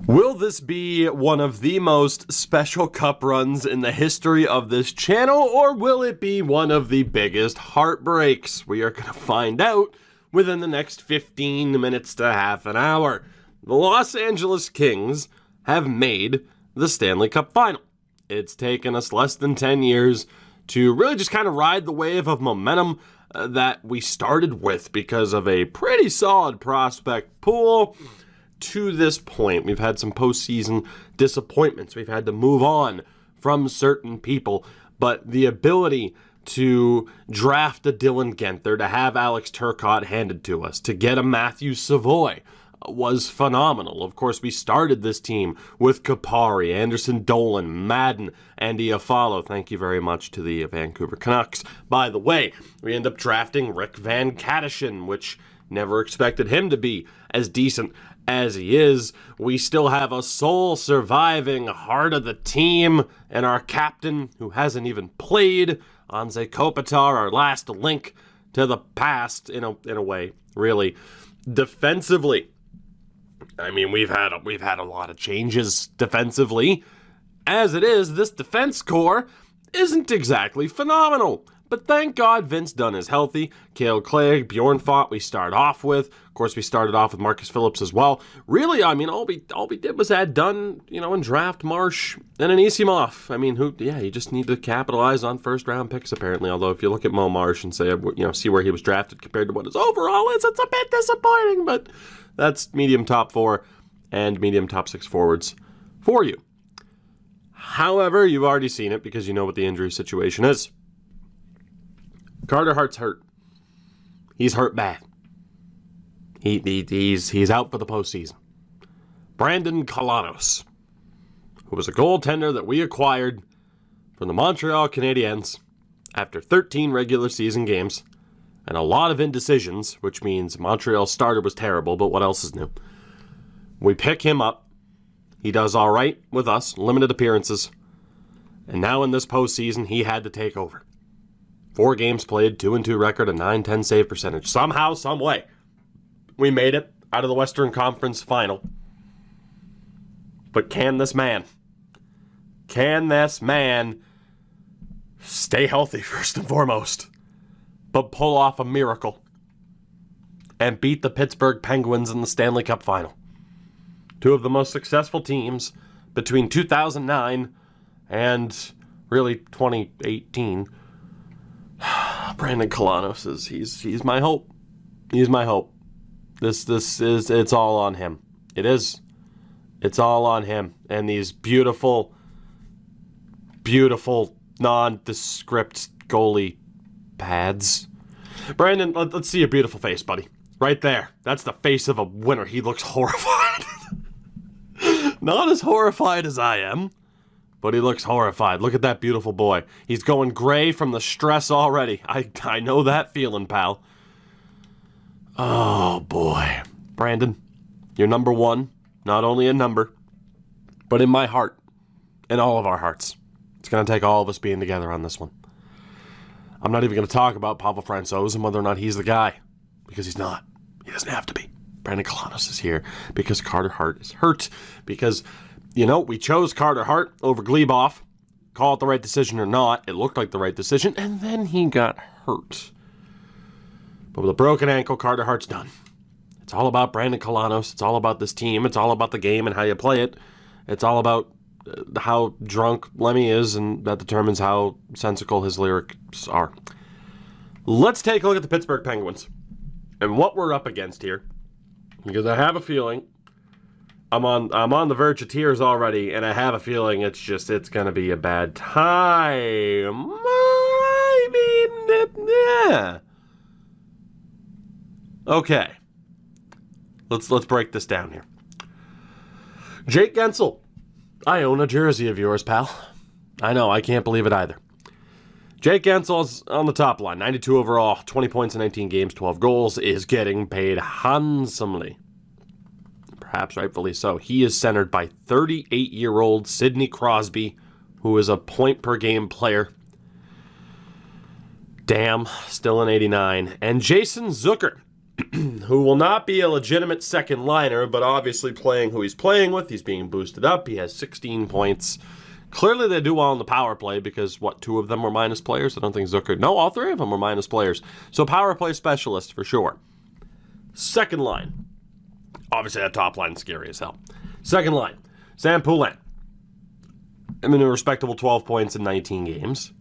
Will this be one of the most special cup runs in the history of this channel, or will it be one of the biggest heartbreaks? We are going to find out within the next 15 minutes to half an hour. The Los Angeles Kings have made the Stanley Cup final. It's taken us less than 10 years to really just kind of ride the wave of momentum that we started with because of a pretty solid prospect pool. To this point, we've had some postseason disappointments. We've had to move on from certain people, but the ability to draft a Dylan Genther, to have Alex Turcotte handed to us, to get a Matthew Savoy was phenomenal. Of course, we started this team with Kapari, Anderson Dolan, Madden, and Iafallo. Thank you very much to the Vancouver Canucks. By the way, we end up drafting Rick Van Katterson, which never expected him to be as decent as he is. We still have a sole surviving heart of the team, and our captain, who hasn't even played, Anze Kopitar, our last link to the past, in a way, really. Defensively, I mean, we've had a lot of changes defensively. As it is, this defense core isn't exactly phenomenal. But thank God Vince Dunn is healthy. Cale Clegg, Bjorn Fott we start off with. Of course, we started off with Marcus Phillips as well. Really, I mean, all we did was add Dunn, and draft Marsh and Anisimov. I mean, you just need to capitalize on first-round picks, apparently. Although, if you look at Mo Marsh and say, see where he was drafted compared to what his overall is, it's a bit disappointing. But that's medium top 4 and medium top 6 forwards for you. However, you've already seen it because you know what the injury situation is. Carter Hart's hurt. He's hurt bad. He's out for the postseason. Brandon Kalanos, who was a goaltender that we acquired from the Montreal Canadiens after 13 regular season games and a lot of indecisions, which means Montreal's starter was terrible, but what else is new? We pick him up. He does all right with us, limited appearances, and now in this postseason, he had to take over. 4 games played, 2-2 record, a .910 save percentage. Somehow, some way, we made it out of the Western Conference final. But can this man stay healthy first and foremost, but pull off a miracle and beat the Pittsburgh Penguins in the Stanley Cup final? 2 of the most successful teams between 2009 and really 2018. Brandon Kalanos he's my hope. He's my hope. It's all on him. It is. It's all on him. And these beautiful, beautiful, nondescript goalie pads. Brandon, let's see your beautiful face, buddy. Right there. That's the face of a winner. He looks horrified. Not as horrified as I am, but he looks horrified. Look at that beautiful boy. He's going gray from the stress already. I know that feeling, pal. Oh, boy. Brandon, you're number 1. Not only a number, but in my heart. In all of our hearts. It's going to take all of us being together on this one. I'm not even going to talk about Pavel Francouz and whether or not he's the guy. Because he's not. He doesn't have to be. Brandon Kalanos is here because Carter Hart is hurt. Because we chose Carter Hart over Glebov. Call it the right decision or not, it looked like the right decision, and then he got hurt. But with a broken ankle, Carter Hart's done. It's all about Brandon Kalanos. It's all about this team. It's all about the game and how you play it. It's all about how drunk Lemmy is, and that determines how sensical his lyrics are. Let's take a look at the Pittsburgh Penguins and what we're up against here, because I have a feeling I'm on the verge of tears already, and I have a feeling it's going to be a bad time. I mean, yeah. Okay. Let's break this down here. Jake Gensel. I own a jersey of yours, pal. I know, I can't believe it either. Jake Gensel's on the top line. 92 overall, 20 points in 19 games, 12 goals, is getting paid handsomely. Perhaps rightfully so. He is centered by 38-year-old Sidney Crosby, who is a point-per-game player. Damn, still an 89. And Jason Zucker, who will not be a legitimate second liner, but obviously playing who he's playing with. He's being boosted up. He has 16 points. Clearly they do well on the power play because, two of them were minus players? I don't think Zucker... No, all three of them were minus players. So power play specialist for sure. Second line. Obviously that top line is scary as hell. Second line. Sam Poulin. I mean, a respectable 12 points in 19 games.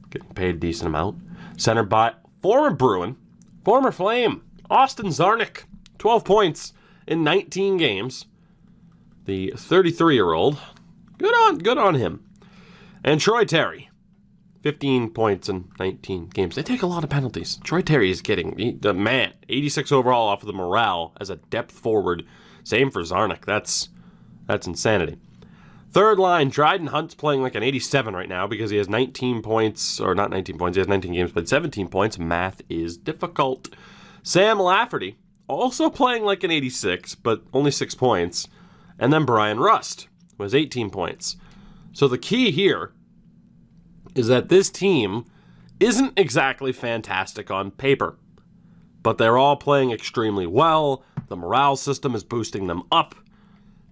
Getting paid a decent amount. Centered by former Bruin, former Flame, Austin Czarnik. 12 points in 19 games. The 33-year-old... Good on him. And Troy Terry, 15 points in 19 games. They take a lot of penalties. Troy Terry is getting the man. 86 overall off of the morale as a depth forward. Same for Czarnik. That's insanity. Third line, Dryden Hunt's playing like an 87 right now because he has 19 points, or not 19 points, he has 19 games, but 17 points. Math is difficult. Sam Lafferty, also playing like an 86, but only 6 points. And then Brian Rust was 18 points. So the key here is that this team isn't exactly fantastic on paper, but they're all playing extremely well. The morale system is boosting them up.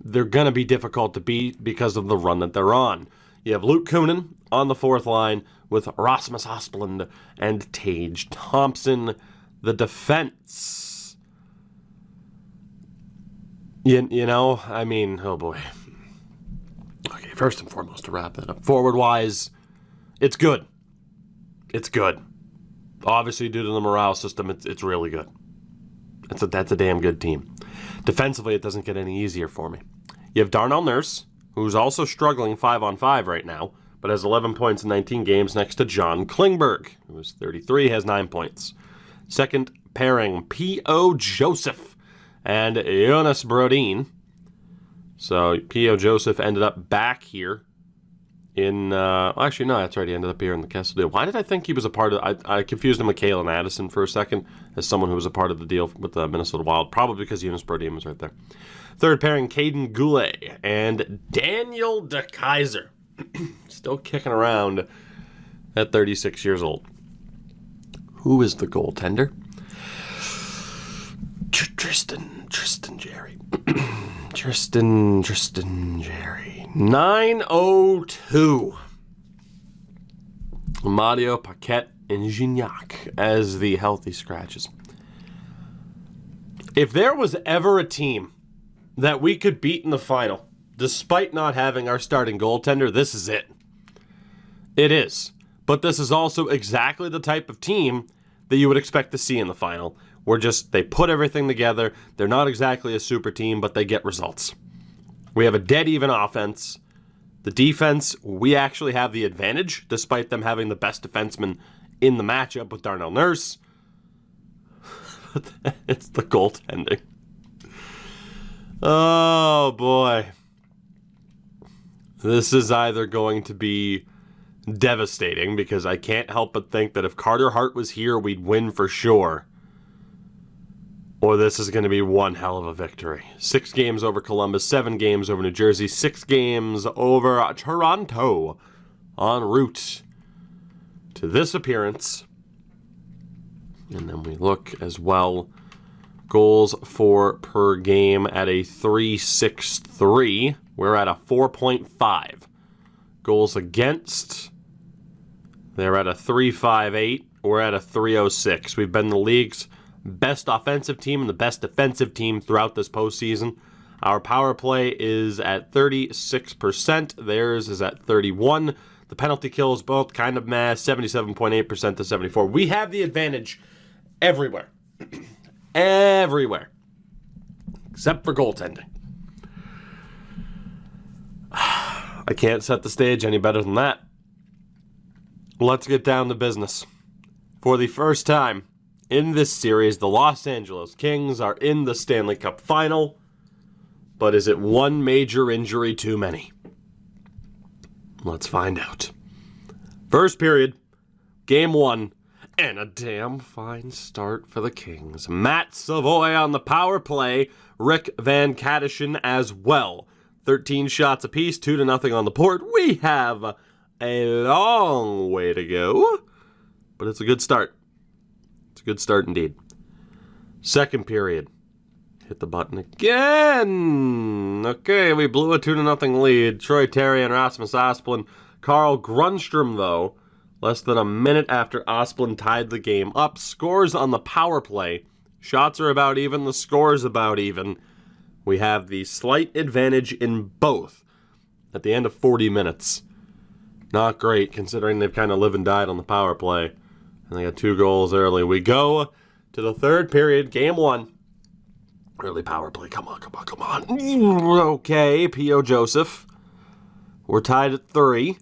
They're going to be difficult to beat because of the run that they're on. You have Luke Kunin on the fourth line with Rasmus Asplund and Tage Thompson. The defense, oh boy. Okay, first and foremost, to wrap that up, forward-wise, it's good. It's good. Obviously, due to the morale system, it's really good. That's a damn good team. Defensively, it doesn't get any easier for me. You have Darnell Nurse, who's also struggling 5-on-5 right now, but has 11 points in 19 games next to John Klingberg, who is 33, has 9 points. Second pairing, P.O. Joseph and Jonas Brodin. So P.O. Joseph ended up back here in... actually, no, that's right. He ended up here in the Kessel deal. Why did I think he was a part of... I confused him with Kalen Addison for a second as someone who was a part of the deal with the Minnesota Wild. Probably because Jonas Brodin was right there. Third pairing, Caden Goulet and Daniel DeKaiser. Still kicking around at 36 years old. Who is the goaltender? Tristan Jerry. Tristan Jerry. 902. Mario Paquette and Gignac as the healthy scratches. If there was ever a team that we could beat in the final, despite not having our starting goaltender, this is it. It is. But this is also exactly the type of team that you would expect to see in the final. They put everything together. They're not exactly a super team, but they get results. We have a dead even offense. The defense, we actually have the advantage, despite them having the best defenseman in the matchup with Darnell Nurse. It's the goaltending. Oh, boy. This is either going to be devastating, because I can't help but think that if Carter Hart was here, we'd win for sure. Or this is going to be one hell of a victory. 6 games over Columbus, 7 games over New Jersey, 6 games over Toronto, en route to this appearance. And then we look as well, goals for per game at a 3.63. We're at a 4.5. Goals against, they're at a 3.58. We're at a 3.06. We've been the league's best offensive team and the best defensive team throughout this postseason. Our power play is at 36%. Theirs is at 31%. The penalty kills both kind of meh, 77.8% to 74%. We have the advantage everywhere. Everywhere. Except for goaltending. I can't set the stage any better than that. Let's get down to business. For the first time in this series, the Los Angeles Kings are in the Stanley Cup final. But is it one major injury too many? Let's find out. First period, game 1, and a damn fine start for the Kings. Matt Savoy on the power play, Rick Van Kadishin as well. 13 shots apiece, 2-0 on the board. We have a long way to go, but it's a good start. It's a good start indeed. Second period. Hit the button again. Okay, we blew a 2-0 lead. Troy Terry and Rasmus Asplund. Carl Grundstrom, though, less than a minute after Asplund tied the game up, scores on the power play. Shots are about even. The score's about even. We have the slight advantage in both at the end of 40 minutes. Not great, considering they've kind of lived and died on the power play. And they got 2 goals early. We go to the third period, game 1. Early power play. Come on. Okay, P.O. Joseph. We're tied at 3.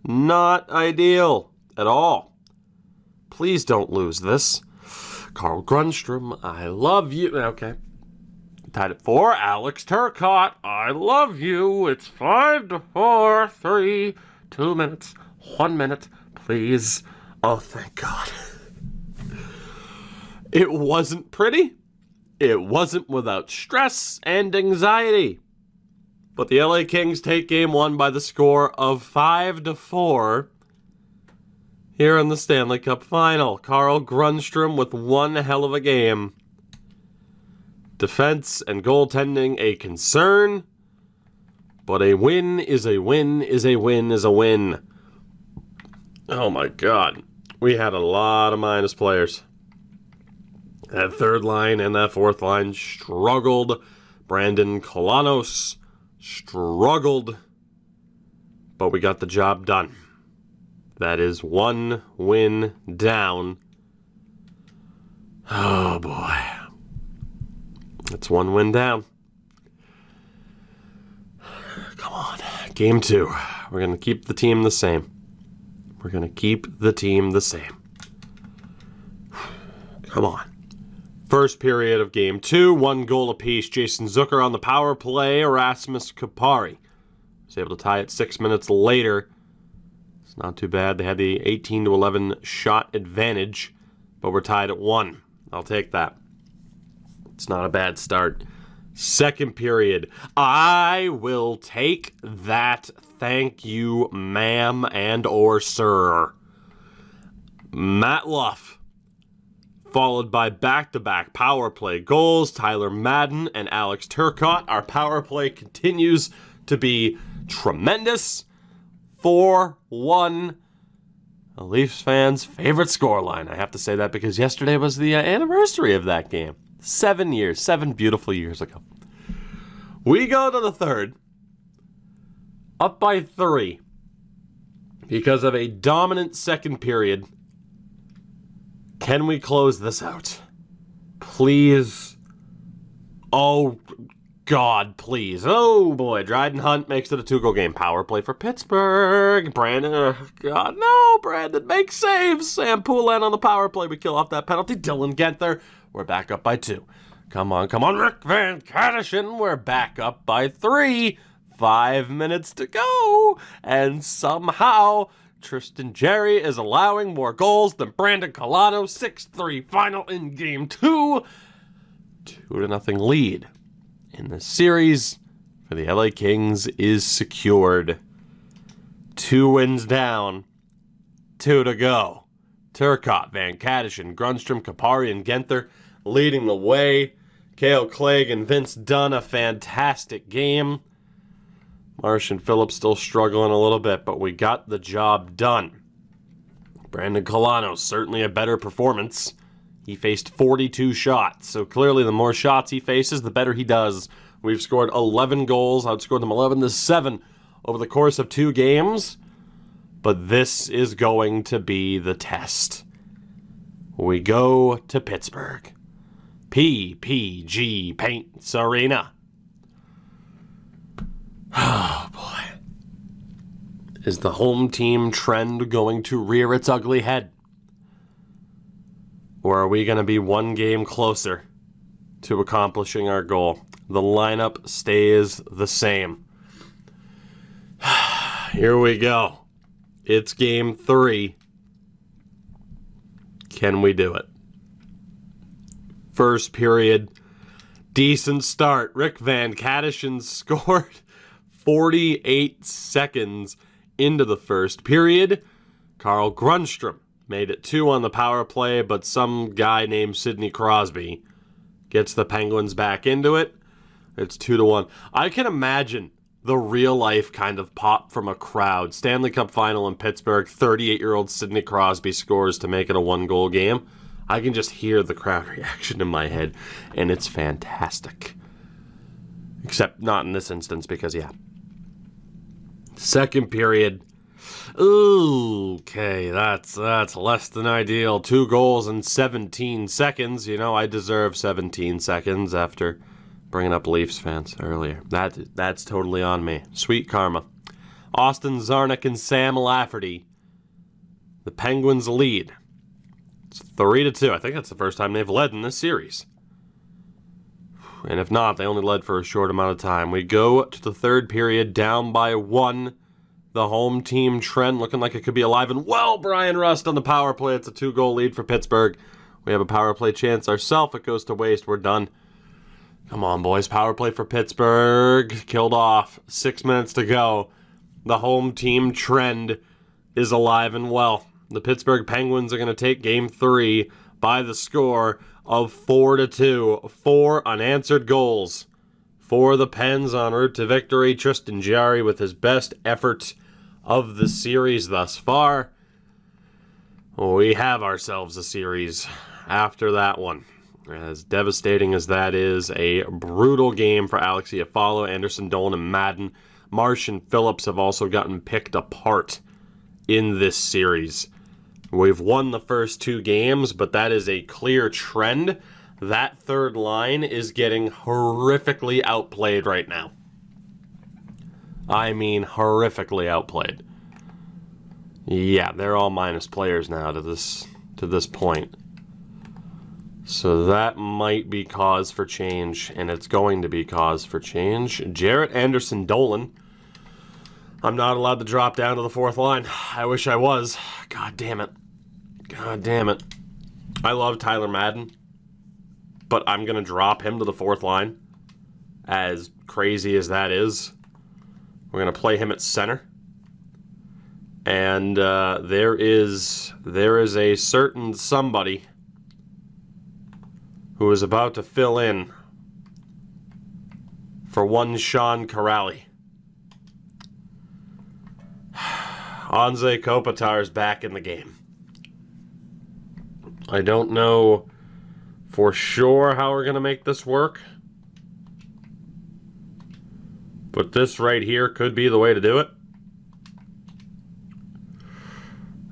Not ideal at all. Please don't lose this. Carl Grundstrom, I love you. Okay. Tied at 4. Alex Turcotte, I love you. It's 5-4. 3. 2 minutes. 1 minute. Please. Oh, thank God. It wasn't pretty. It wasn't without stress and anxiety. But the LA Kings take game 1 by the score of 5-4 here in the Stanley Cup Final. Carl Grundstrom with one hell of a game. Defense and goaltending a concern, but a win is a win is a win is a win. Oh my God. We had a lot of minus players. That third line and that fourth line struggled. Brandon Kolanos struggled. But we got the job done. That is 1 win down. Oh boy. That's 1 win down. Come on. Game 2. We're going to keep the team the same. We're going to keep the team the same. Come on. First period of game 2, 1 goal apiece. Jason Zucker on the power play. Rasmus Kupari was able to tie it 6 minutes later. It's not too bad. They had the 18-11 shot advantage, but we're tied at 1. I'll take that. It's not a bad start. Second period. I will take that. Thank you, ma'am and or sir. Matt Luff. Followed by back-to-back power play goals, Tyler Madden and Alex Turcotte. Our power play continues to be tremendous. 4-1. A Leafs fans' favorite scoreline. I have to say that because yesterday was the anniversary of that game. 7 years, 7 beautiful years ago. We go to the third. Up by 3. Because of a dominant second period. Can we close this out? Please. Oh, God, please. Oh, boy. Dryden Hunt makes it a 2-goal game. Power play for Pittsburgh. Brandon. God, no. Brandon makes saves. Sam Poulin on the power play. We kill off that penalty. Dylan Genther. We're back up by 2. Come on. Rick Van Kadishin. We're back up by 3. 5 minutes to go. And somehow Tristan Jarry is allowing more goals than Brandon Colano. 6-3 final in game 2. 2-0 lead in the series for the LA Kings is secured. 2 wins down. 2 to go. Turcotte, Van Kadishin, Grundstrom, Kupari, and Genther leading the way. Cale Clegg and Vince Dunn, a fantastic game. Martian Phillips still struggling a little bit, but we got the job done. Brandon Colano, certainly a better performance. He faced 42 shots, so clearly the more shots he faces, the better he does. We've scored 11 goals, outscored them 11-7 over the course of 2 games, but this is going to be the test. We go to Pittsburgh. PPG Paints Arena. Oh, boy. Is the home team trend going to rear its ugly head? Or are we going to be 1 game closer to accomplishing our goal? The lineup stays the same. Here we go. It's game 3. Can we do it? First period. Decent start. Rick Van Kadishin scored 48 seconds into the first period. Carl Grundstrom made it 2 on the power play, but some guy named Sidney Crosby gets the Penguins back into it. It's 2-1. I can imagine the real-life kind of pop from a crowd. Stanley Cup final in Pittsburgh, 38-year-old Sidney Crosby scores to make it a one-goal game. I can just hear the crowd reaction in my head, and it's fantastic. Except not in this instance, because, yeah. Second period. Okay, that's less than ideal. 2 goals in 17 seconds. You know, I deserve 17 seconds after bringing up Leafs fans earlier. That's totally on me. Sweet karma. Austin Czarnik and Sam Lafferty. The Penguins lead. It's 3-2. I think that's the first time they've led in this series. And if not, they only led for a short amount of time. We go to the third period down by 1. The home team trend looking like it could be alive and well. Brian Rust on the power play. It's a 2-goal lead for Pittsburgh. We have a power play chance ourselves. It goes to waste. We're done. Come on, boys. Power play for Pittsburgh. Killed off. 6 minutes to go. The home team trend is alive and well. The Pittsburgh Penguins are going to take Game 3 by the score of 4-2. 4 unanswered goals for the Pens en route to victory. Tristan Jarry with his best effort of the series thus far. We have ourselves a series after that one. As devastating as that is, a brutal game for Alex Iafallo, Anderson, Dolan, and Madden. Marsh and Phillips have also gotten picked apart in this series. We've won the first 2 games, but that is a clear trend. That third line is getting horrifically outplayed right now. I mean, horrifically outplayed. Yeah, they're all minus players now to this point. So that might be cause for change, and it's going to be cause for change. Jarrett, Anderson, Dolan. I'm not allowed to drop down to the fourth line. I wish I was. God damn it. God damn it. I love Tyler Madden, but I'm going to drop him to the fourth line. As crazy as that is. We're going to play him at center. And there is a certain somebody who is about to fill in for one Sean Corrali. Anze Kopitar is back in the game. I don't know for sure how we're going to make this work, but this right here could be the way to do it.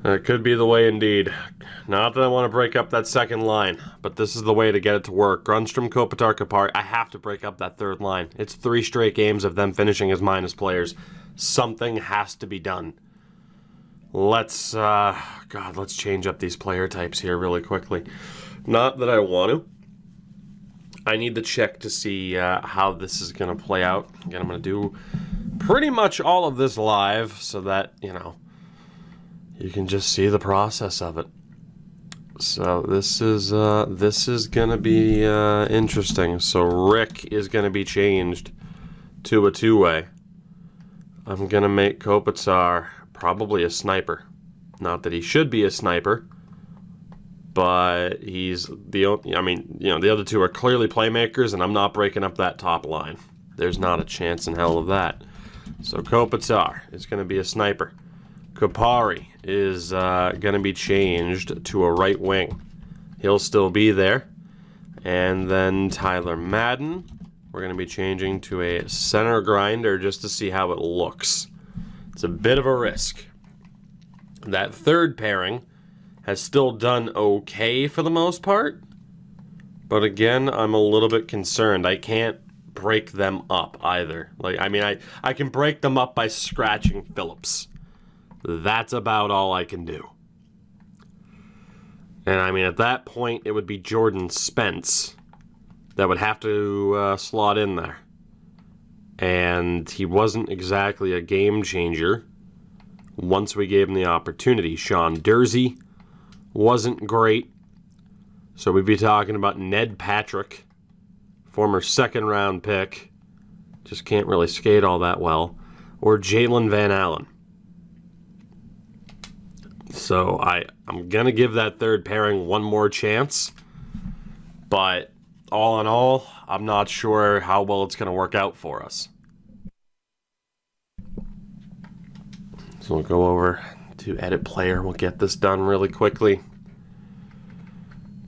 It could be the way indeed. Not that I want to break up that second line, but this is the way to get it to work. Grundstrom, Kopitar, Kapari. I have to break up that third line. It's 3 straight games of them finishing as minus players. Something has to be done. Let's change up these player types here really quickly. Not that I want to. I need to check to see how this is going to play out. Again, I'm going to do pretty much all of this live so that, you can just see the process of it. So this is going to be interesting. So Rick is going to be changed to a 2-way. I'm going to make Kopitar probably a sniper. Not that he should be a sniper, but he's the other 2 are clearly playmakers, and I'm not breaking up that top line. There's not a chance in hell of that. So Kopitar is going to be a sniper. Kupari is going to be changed to a right wing. He'll still be there. And then Tyler Madden, we're going to be changing to a center grinder just to see how it looks. It's a bit of a risk. That third pairing has still done okay for the most part. But again, I'm a little bit concerned. I can't break them up either. I can break them up by scratching Phillips. That's about all I can do. And at that point, it would be Jordan Spence that would have to slot in there. And he wasn't exactly a game changer once we gave him the opportunity. Sean Dursey wasn't great. So we'd be talking about Ned Patrick, former second-round pick. Just can't really skate all that well. Or Jalen Van Allen. So I'm going to give that third pairing one more chance. But all in all, I'm not sure how well it's going to work out for us. So we'll go over to edit player. We'll get this done really quickly.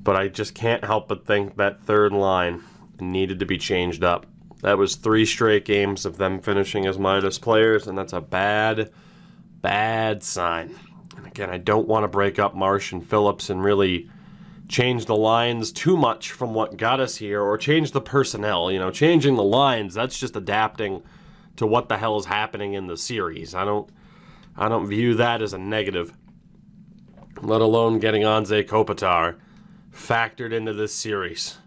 But I just can't help but think that third line needed to be changed up. That was 3 straight games of them finishing as minus players, and that's a bad, bad sign. And again, I don't want to break up Marsh and Phillips and really change the lines too much from what got us here, or change the personnel. You know, changing the lines, that's just adapting to what the hell is happening in the series. I don't view that as a negative, let alone getting Anze Kopitar factored into this series.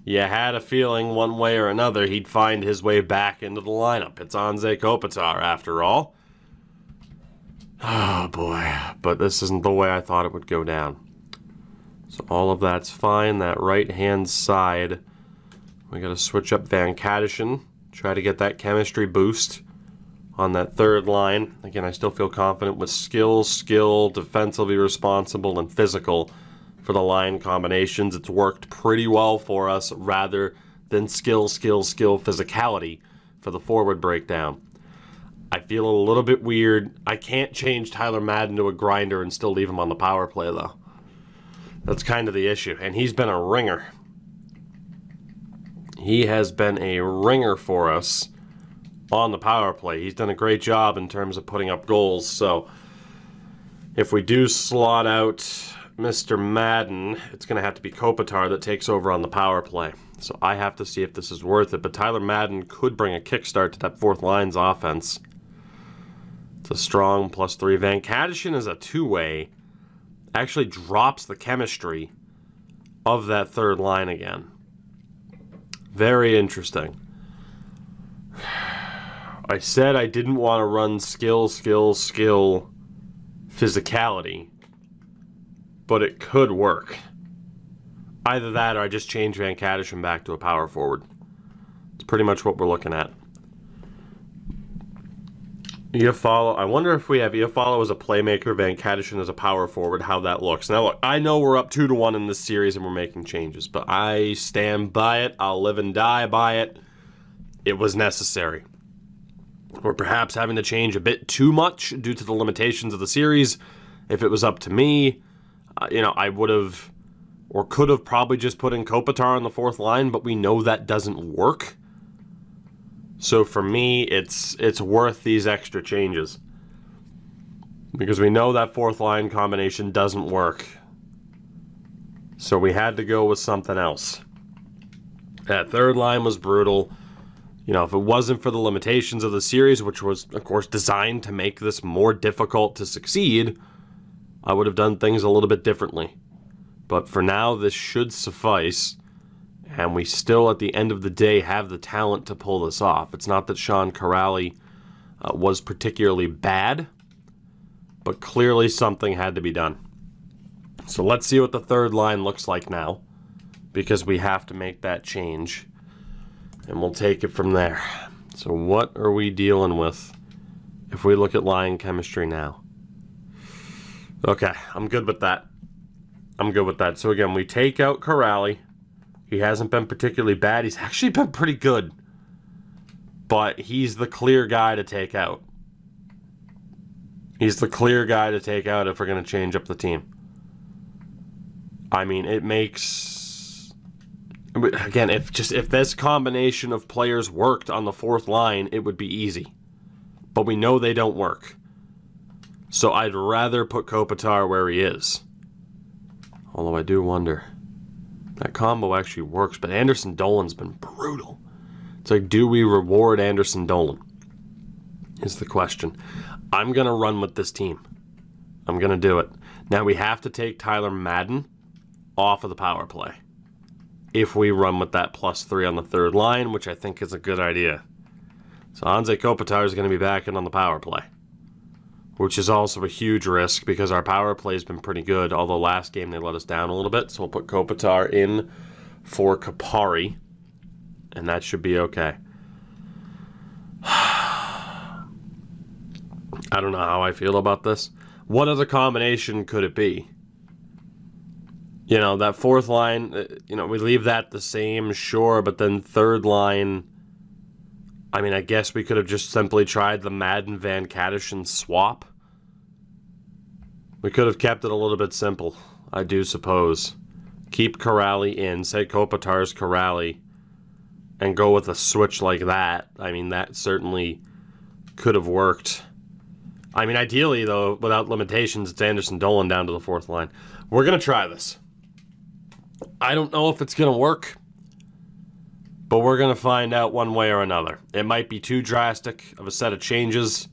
You had a feeling one way or another he'd find his way back into the lineup. It's Anze Kopitar, after all. Oh boy, but this isn't the way I thought it would go down. So all of that's fine. That right-hand side, we got to switch up Van Kadishin, try to get that chemistry boost on that third line. Again, I still feel confident with skill, defensively responsible, and physical for the line combinations. It's worked pretty well for us rather than skill, physicality for the forward breakdown. I feel a little bit weird. I can't change Tyler Madden to a grinder and still leave him on the power play, though. That's kind of the issue. And he's been a ringer. He has been a ringer for us on the power play. He's done a great job in terms of putting up goals. So if we do slot out Mr. Madden, it's going to have to be Kopitar that takes over on the power play. So I have to see if this is worth it. But Tyler Madden could bring a kickstart to that fourth line's offense. It's a strong +3. Van Kadishin is a two-way. Actually drops the chemistry of that third line again. Very interesting. I said I didn't want to run skill, physicality, but it could work. Either that or I just change Van Kadishin back to a power forward. It's pretty much what we're looking at. Iafallo, I wonder if we have Iafallo as a playmaker, Van Kadishin as a power forward, how that looks. Now, look, I know we're up 2-1 in this series and we're making changes, but I stand by it. I'll live and die by it. It was necessary. Or perhaps having to change a bit too much due to the limitations of the series. If it was up to me, I would have or could have probably just put in Kopitar on the fourth line, but we know that doesn't work. So for me, it's worth these extra changes. Because we know that fourth line combination doesn't work. So we had to go with something else. That third line was brutal. If it wasn't for the limitations of the series, which was, of course, designed to make this more difficult to succeed, I would have done things a little bit differently. But for now, this should suffice. And we still, at the end of the day, have the talent to pull this off. It's not that Sean Kuraly was particularly bad, but clearly something had to be done. So let's see what the third line looks like now, because we have to make that change. And we'll take it from there. So what are we dealing with if we look at line chemistry now? Okay, I'm good with that. So again, we take out Kuraly. He hasn't been particularly bad. He's actually been pretty good. But he's the clear guy to take out. He's the clear guy to take out if we're going to change up the team. I mean, it makes... Again, if this combination of players worked on the fourth line, it would be easy. But we know they don't work. So I'd rather put Kopitar where he is. Although I do wonder... That combo actually works, but Anderson Dolan's been brutal. It's like, do we reward Anderson Dolan? Is the question. I'm going to run with this team. I'm going to do it. Now, we have to take Tyler Madden off of the power play. If we run with that +3 on the third line, which I think is a good idea. So Anze Kopitar is going to be back in on the power play. Which is also a huge risk because our power play has been pretty good, although last game they let us down a little bit. So we'll put Kopitar in for Kupari, and that should be okay. I don't know how I feel about this. What other combination could it be? You know, that fourth line, we leave that the same, sure, but then third line, I mean, I guess we could have just simply tried the Madden Van Kadishin swap. We could have kept it a little bit simple, I do suppose. Keep Kuraly in, say Kopitar's Kuraly, and go with a switch like that. I mean, that certainly could have worked. I mean, ideally, though, without limitations, it's Anderson Dolan down to the fourth line. We're going to try this. I don't know if it's going to work, but we're going to find out one way or another. It might be too drastic of a set of changes.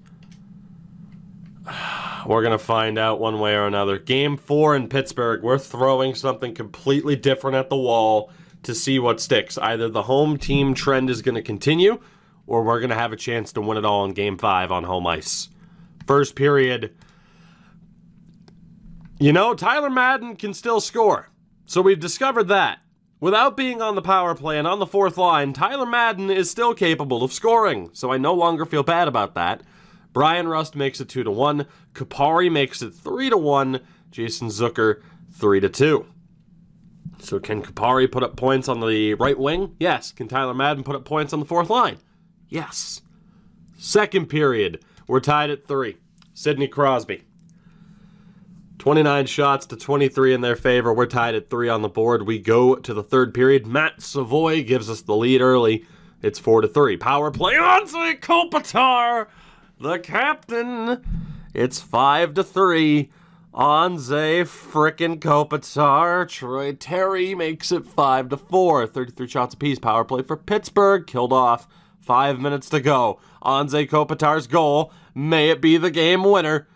We're going to find out one way or another. Game 4 in Pittsburgh, we're throwing something completely different at the wall to see what sticks. Either the home team trend is going to continue, or we're going to have a chance to win it all in Game 5 on home ice. First period. Tyler Madden can still score. So we've discovered that. Without being on the power play and on the fourth line, Tyler Madden is still capable of scoring. So I no longer feel bad about that. Brian Rust makes it 2-1. Kupari makes it 3-1. Jason Zucker 3-2. So can Kupari put up points on the right wing? Yes. Can Tyler Madden put up points on the fourth line? Yes. Second period. We're tied at 3. Sidney Crosby. 29 shots to 23 in their favor. We're tied at 3 on the board. We go to the third period. Matt Savoy gives us the lead early. It's 4-3. Power play. Anze Kopitar, the captain. It's 5-3. Anze frickin' Kopitar. Troy Terry makes it 5-4. 33 shots apiece. Power play for Pittsburgh. Killed off. 5 minutes to go. Anze Kopitar's goal. May it be the game winner.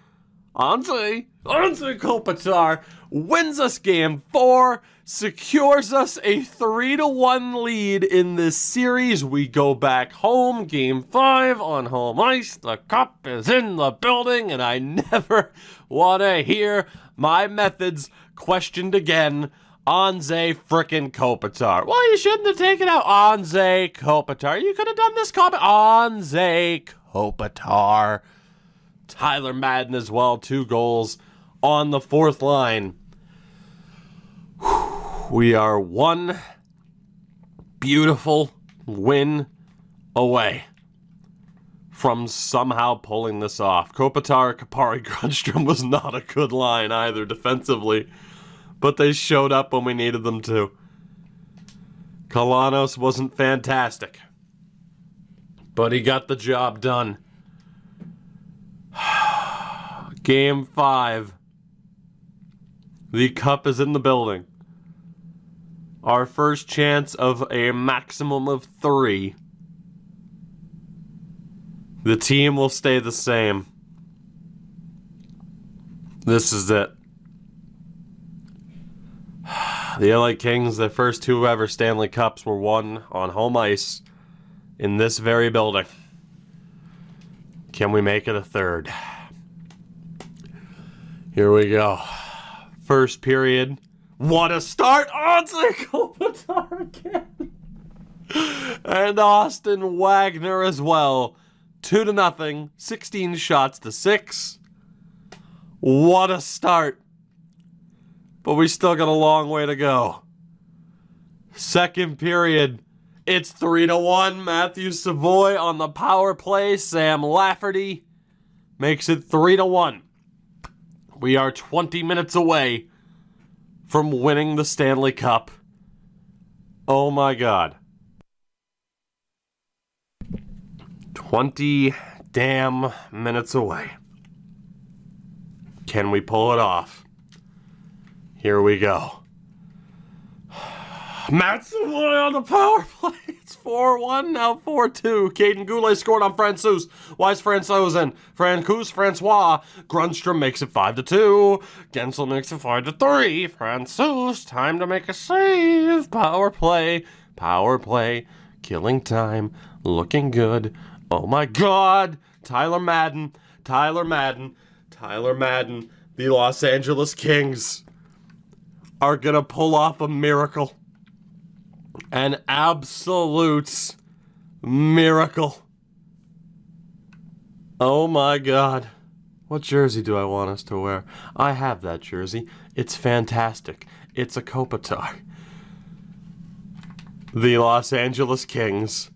Anze Kopitar wins us Game 4, secures us a 3-1 lead in this series. We go back home, Game 5 on home ice. The cup is in the building, and I never want to hear my methods questioned again. Anze frickin' Kopitar. Well, you shouldn't have taken out Anze Kopitar. You could have done this comment. Anze Kopitar. Tyler Madden as well, 2 goals on the fourth line. We are one beautiful win away from somehow pulling this off. Kopitar, Kupari, Grundstrom was not a good line either defensively, but they showed up when we needed them to. Kalanos wasn't fantastic, but he got the job done. Game 5. The cup is in the building. Our first chance of a maximum of 3. The team will stay the same. This is it. The LA Kings, their first 2 ever Stanley Cups were won on home ice in this very building. Can we make it a third? Here we go. First period. What a start! Anze Kopitar again. And Austin Wagner as well. 2-0. 16 shots to 6. What a start. But we still got a long way to go. Second period. It's 3-1. Matthew Savoy on the power play. Sam Lafferty makes it 3-1. We are 20 minutes away from winning the Stanley Cup. Oh my God. 20 damn minutes away. Can we pull it off? Here we go. Matt Savoy on the power play. It's 4-1, now 4-2. Caden Goulet scored on Francouz. Wise Francouz. Francois. Grundstrom makes it 5-2. Gensel makes it 5-3. Francouz, time to make a save. Power play. Killing time. Looking good. Oh my God. Tyler Madden. The Los Angeles Kings are gonna pull off a miracle. An absolute miracle. Oh my God. What jersey do I want us to wear? I have that jersey. It's fantastic. It's a Kopitar. The Los Angeles Kings,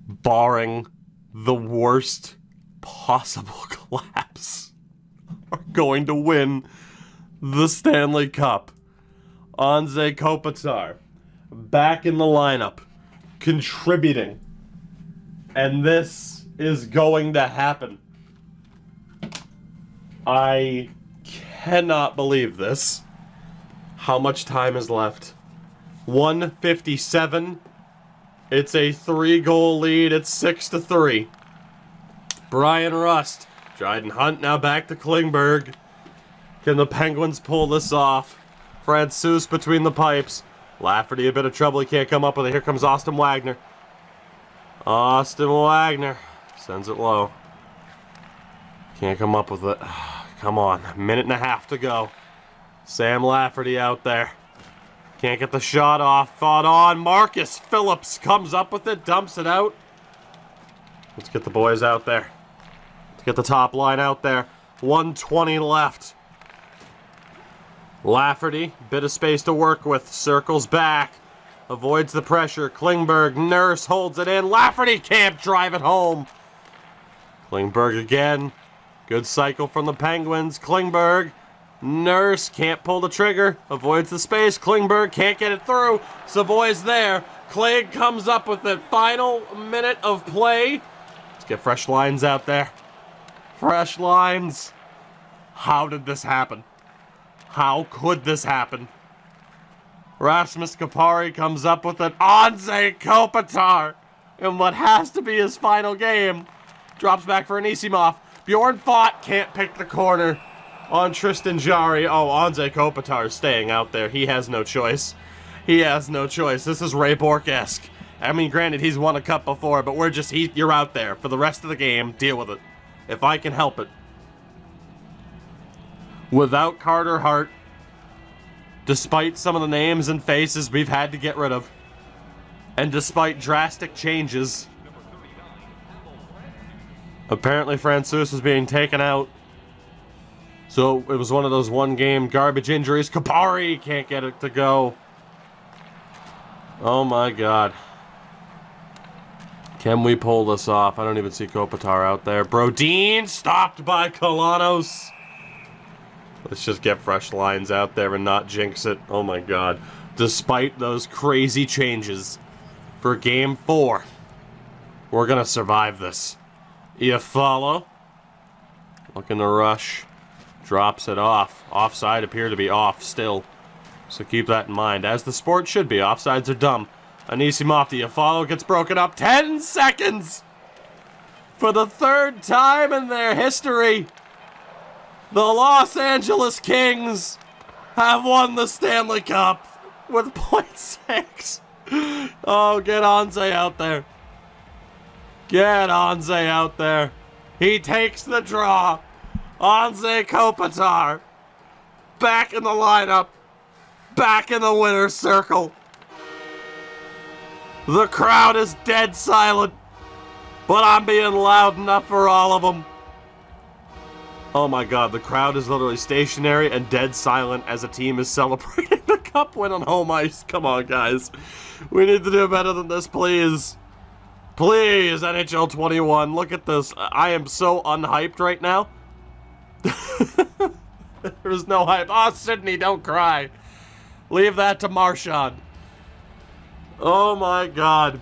barring the worst possible collapse, are going to win the Stanley Cup. Anze Kopitar, back in the lineup, contributing. And this is going to happen. I cannot believe this. How much time is left? 1:57. It's a 3-goal lead. It's 6-3. Brian Rust. Dryden Hunt now back to Klingberg. Can the Penguins pull this off? Francouz between the pipes. Lafferty a bit of trouble. He can't come up with it. Here comes Austin Wagner. Austin Wagner sends it low. Can't come up with it. Come on. A minute and a half to go. Sam Lafferty out there. Can't get the shot off. Thought on. Marcus Phillips comes up with it. Dumps it out. Let's get the boys out there. Let's get the top line out there. 1:20 left. Lafferty. Bit of space to work with. Circles back. Avoids the pressure. Klingberg. Nurse holds it in. Lafferty can't drive it home. Klingberg again. Good cycle from the Penguins. Klingberg. Nurse can't pull the trigger. Avoids the space. Klingberg can't get it through. Savoy's there. Kling comes up with the final minute of play. Let's get fresh lines out there. Fresh lines. How did this happen? How could this happen? Rasmus Kupari comes up with an Anze Kopitar in what has to be his final game. Drops back for Anisimov. Bjorn Fott can't pick the corner on Tristan Jarry. Oh, Anze Kopitar is staying out there. He has no choice. He has no choice. This is Ray Bourque-esque. I mean, granted, he's won a cup before, but you're out there for the rest of the game. Deal with it. If I can help it. Without Carter Hart, despite some of the names and faces we've had to get rid of, and despite drastic changes, apparently Francouz is being taken out. So it was one of those one-game garbage injuries. Kupari can't get it to go. Oh my god. Can we pull this off? I don't even see Kopitar out there. Brodin stopped by Kolanos. Let's just get fresh lines out there and not jinx it. Oh my god. Despite those crazy changes for Game 4, we're going to survive this. Iafallo, looking to rush, drops it off. Offside appear to be off still, so keep that in mind. As the sport should be, offsides are dumb. Anisimov to Iafallo gets broken up. 10 seconds! For the third time in their history, the Los Angeles Kings have won the Stanley Cup with .6. Oh, get Anze out there. Get Anze out there. He takes the draw. Anze Kopitar. Back in the lineup. Back in the winner's circle. The crowd is dead silent, but I'm being loud enough for all of them. Oh my god, the crowd is literally stationary and dead silent as a team is celebrating the cup win on home ice. Come on, guys. We need to do better than this, please. Please, NHL 21, look at this. I am so unhyped right now. There's no hype. Oh, Sydney, don't cry. Leave that to Marchand. Oh my god.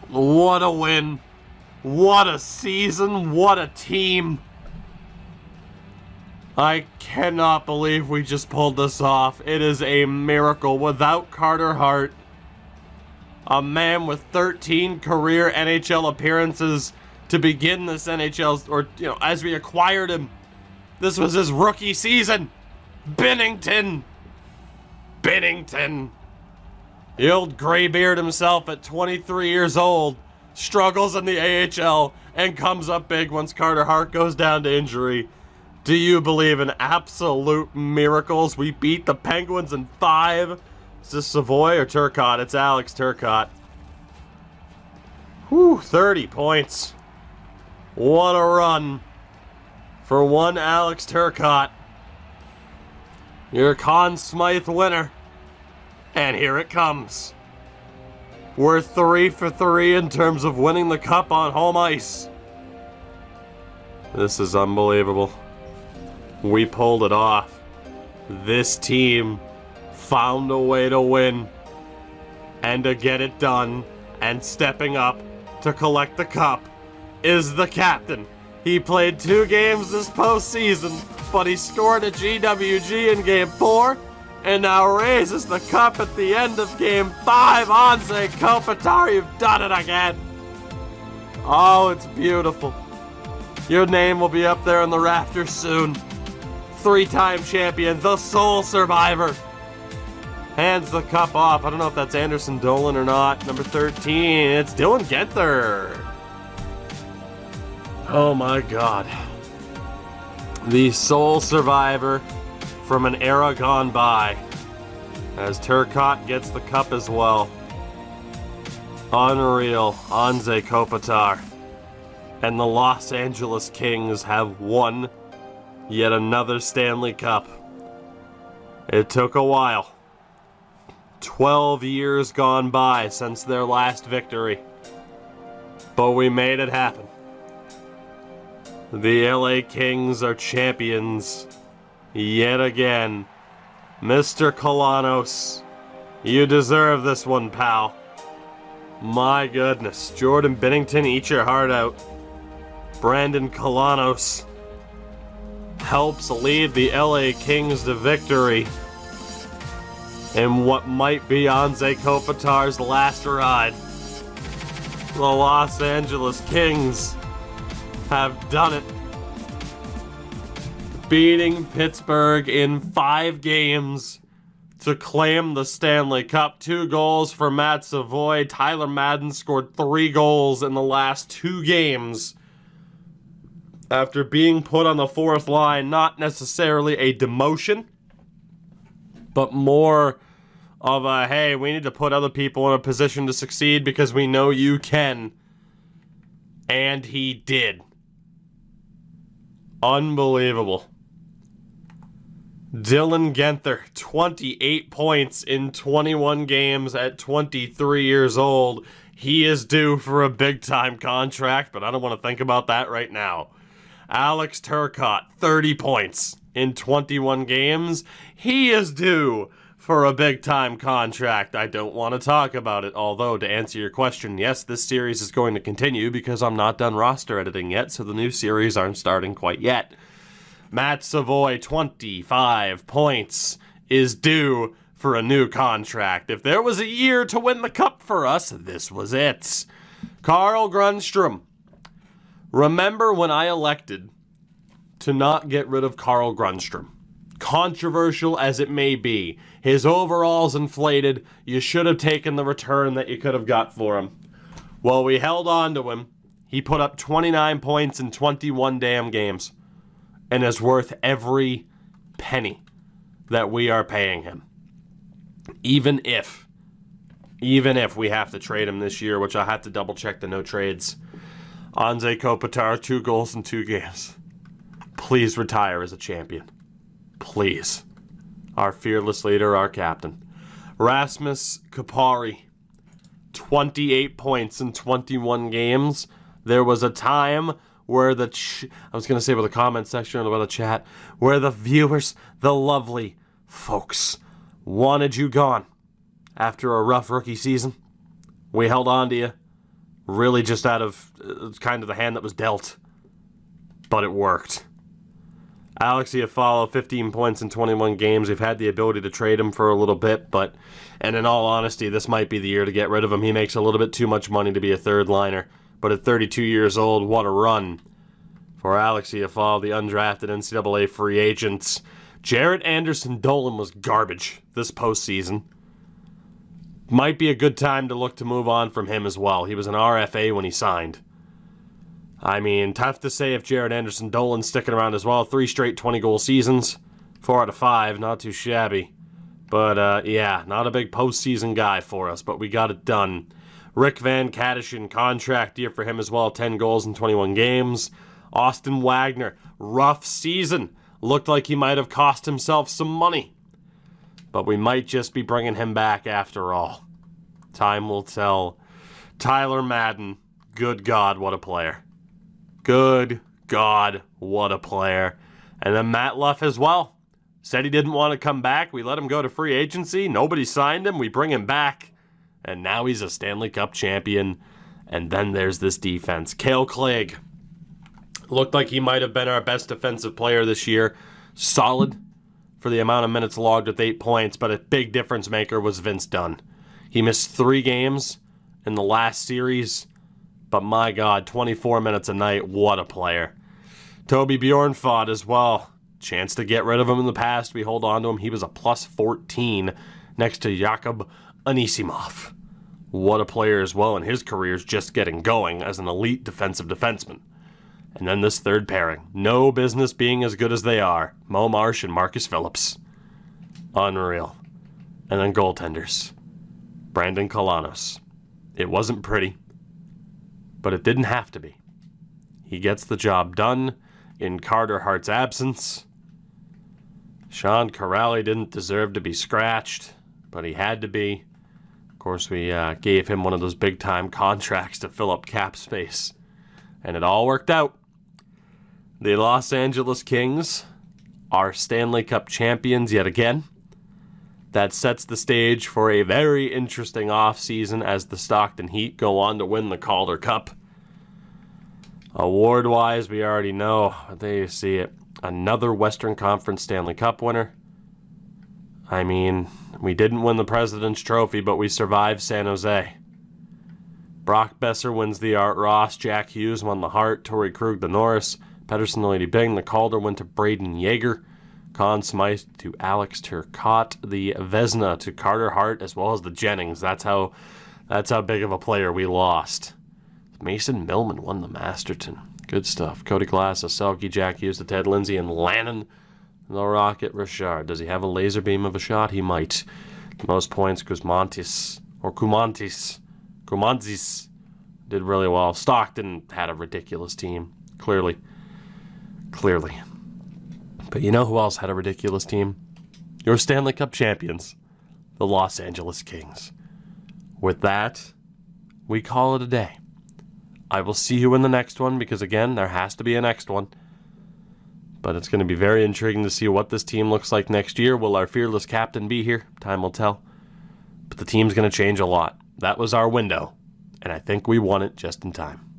What a win. What a season. What a team. I cannot believe we just pulled this off. It is a miracle. Without Carter Hart, a man with 13 career NHL appearances to begin this NHL, or, as we acquired him, this was his rookie season. Binnington. The old graybeard himself at 23 years old struggles in the AHL and comes up big once Carter Hart goes down to injury. Do you believe in absolute miracles? We beat the Penguins in 5. Is this Savoy or Turcotte? It's Alex Turcotte. Whew, 30 points. What a run. for one Alex Turcotte, your Conn Smythe winner. And here it comes. We're 3 for 3 in terms of winning the cup on home ice. This is unbelievable. We pulled it off. This team found a way to win and to get it done, and stepping up to collect the cup is the captain. He played 2 games this postseason, but he scored a GWG in Game 4 and now raises the cup at the end of Game 5. Anze Kopitar, you've done it again. Oh, it's beautiful. Your name will be up there in the rafters soon. 3-time champion, the sole survivor. Hands the cup off. I don't know if that's Anderson Dolan or not. Number 13, it's Dylan Guenther. Oh my God. The sole survivor from an era gone by, as Turcotte gets the cup as well. Unreal. Anze Kopitar. And the Los Angeles Kings have won yet another Stanley Cup. It took a while. 12 years gone by since their last victory. But we made it happen. The LA Kings are champions yet again. Mr. Kalanos, you deserve this one, pal. My goodness. Jordan Binnington, eat your heart out. Brandon Kalanos helps lead the LA Kings to victory in what might be Anze Kopitar's last ride. The Los Angeles Kings have done it, beating Pittsburgh in 5 games to claim the Stanley Cup. 2 goals for Matt Savoy. Tyler Madden scored 3 goals in the last 2 games after being put on the 4th line. Not necessarily a demotion, but more of a, hey, we need to put other people in a position to succeed because we know you can. And he did. Unbelievable. Dylan Guenther, 28 points in 21 games at 23 years old. He is due for a big-time contract, but I don't want to think about that right now. Alex Turcotte, 30 points in 21 games. He is due for a big-time contract. I don't want to talk about it, although to answer your question, yes, this series is going to continue because I'm not done roster editing yet, so the new series aren't starting quite yet. Matt Savoy, 25 points, is due for a new contract. If there was a year to win the cup for us, this was it. Carl Grundstrom. Remember when I elected to not get rid of Carl Grundstrom? Controversial as it may be, his overall's inflated. You should have taken the return that you could have got for him. Well, we held on to him. He put up 29 points in 21 damn games and is worth every penny that we are paying him. Even if we have to trade him this year, which I'll have to double check the no trades. Anze Kopitar, 2 goals in 2 games. Please retire as a champion. Please. Our fearless leader, our captain. Rasmus Kupari, 28 points in 21 games. There was a time where the comment section or the chat, where the viewers, the lovely folks, wanted you gone after a rough rookie season. We held on to you, really just out of kind of the hand that was dealt, but it worked. Alex Iafallo, 15 points in 21 games. We've had the ability to trade him for a little bit, and in all honesty, this might be the year to get rid of him. He makes a little bit too much money to be a third liner, but at 32 years old, what a run for Alex Iafallo, the undrafted NCAA free agent. Jarrett Anderson Dolan was garbage this postseason. Might be a good time to look to move on from him as well. He was an RFA when he signed. I mean, tough to say if Jarrett Anderson Dolan's sticking around as well. 3 straight 20-goal seasons. 4 out of 5, not too shabby. But, yeah, not a big postseason guy for us, but we got it done. Rick Van Kadishin, contract year for him as well. 10 goals in 21 games. Austin Wagner, rough season. Looked like he might have cost himself some money. But we might just be bringing him back after all. Time will tell. Tyler Madden, good God, what a player. Good God, what a player. And then Matt Luff as well. Said he didn't want to come back. We let him go to free agency. Nobody signed him. We bring him back. And now he's a Stanley Cup champion. And then there's this defense. Cale Clegg. Looked like he might have been our best defensive player this year. Solid for the amount of minutes logged with 8 points, but a big difference maker was Vince Dunn. He missed 3 games in the last series, but my God, 24 minutes a night, what a player. Toby Bjornfot as well. Chance to get rid of him in the past. We hold on to him. He was a plus 14 next to Jakub Anisimov. What a player as well, and his career's just getting going as an elite defensive defenseman. And then this third pairing. No business being as good as they are. Mo Marsh and Marcus Phillips. Unreal. And then goaltenders. Brandon Kalanos. It wasn't pretty, but it didn't have to be. He gets the job done in Carter Hart's absence. Sean Corrali didn't deserve to be scratched, but he had to be. Of course, we gave him one of those big-time contracts to fill up cap space, and it all worked out. The Los Angeles Kings are Stanley Cup champions yet again. That sets the stage for a very interesting offseason as the Stockton Heat go on to win the Calder Cup. Award-wise, we already know. There you see it. Another Western Conference Stanley Cup winner. I mean, we didn't win the President's Trophy, but we survived San Jose. Brock Besser wins the Art Ross. Jack Hughes won the Hart. Torrey Krug the Norris. Pedersen the Lady Byng. The Calder went to Braden Yeager. Conn Smythe to Alex Turcotte. The Vezina to Carter Hart, as well as the Jennings. That's how big of a player we lost. Mason Millman won the Masterton. Good stuff. Cody Glass, Selke, Jack Hughes, to Ted Lindsay, and Lannon, the Rocket Richard. Does he have a laser beam of a shot? He might. The most points, Kuzmantis did really well. Stockton had a ridiculous team. Clearly. But you know who else had a ridiculous team? Your Stanley Cup champions, the Los Angeles Kings. With that, we call it a day. I will see you in the next one because, again, there has to be a next one. But it's going to be very intriguing to see what this team looks like next year. Will our fearless captain be here? Time will tell. But the team's going to change a lot. That was our window, and I think we won it just in time.